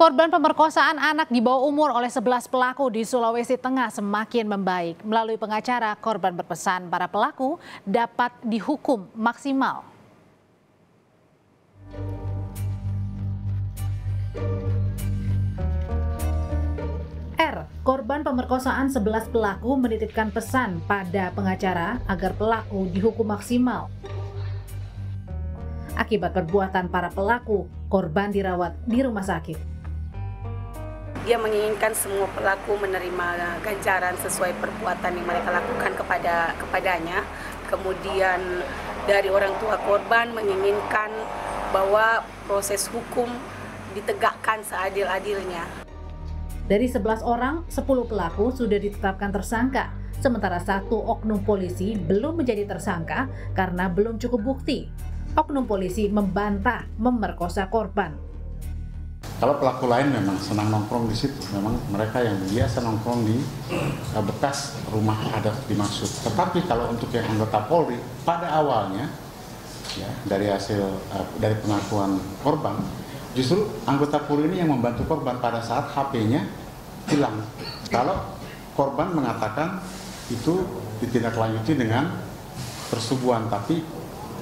Korban pemerkosaan anak di bawah umur oleh 11 pelaku di Sulawesi Tengah semakin membaik. Melalui pengacara, korban berpesan para pelaku dapat dihukum maksimal. Korban pemerkosaan 11 pelaku menitipkan pesan pada pengacara agar pelaku dihukum maksimal. Akibat perbuatan para pelaku, korban dirawat di rumah sakit. Dia menginginkan semua pelaku menerima ganjaran sesuai perbuatan yang mereka lakukan kepadanya. Kemudian dari orang tua korban menginginkan bahwa proses hukum ditegakkan seadil-adilnya. Dari 11 orang, 10 pelaku sudah ditetapkan tersangka, sementara 1 oknum polisi belum menjadi tersangka karena belum cukup bukti. Oknum polisi membantah memerkosa korban. Kalau pelaku lain memang senang nongkrong di situ, memang mereka yang biasa nongkrong di bekas rumah adat dimaksud. Tetapi kalau untuk yang anggota Polri, pada awalnya, ya, dari pengakuan korban, justru anggota Polri ini yang membantu korban pada saat HP-nya hilang. Kalau korban mengatakan itu ditindaklanjuti dengan persetubuhan, tapi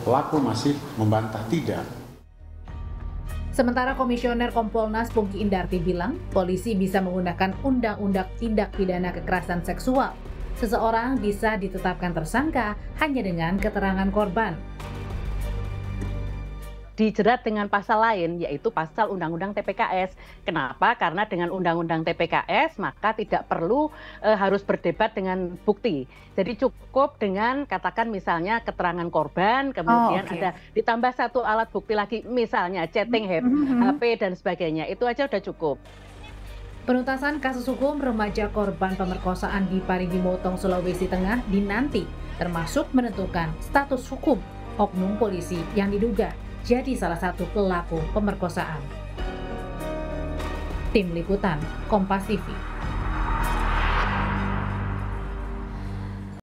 pelaku masih membantah tidak. Sementara Komisioner Kompolnas Pungki Indarti bilang, polisi bisa menggunakan Undang-Undang Tindak Pidana Kekerasan Seksual. Seseorang bisa ditetapkan tersangka hanya dengan keterangan korban. Dijerat dengan pasal lain, yaitu pasal Undang-Undang TPKS. Kenapa? Karena dengan Undang-Undang TPKS maka tidak perlu harus berdebat dengan bukti. Jadi cukup dengan katakan misalnya keterangan korban, kemudian ada ditambah 1 alat bukti lagi, misalnya chatting HP dan sebagainya. Itu aja udah cukup. Penuntasan kasus hukum remaja korban pemerkosaan di Parigi Motong, Sulawesi Tengah dinanti, termasuk menentukan status hukum oknum polisi yang diduga jadi salah satu pelaku pemerkosaan. Tim Liputan, Kompas TV.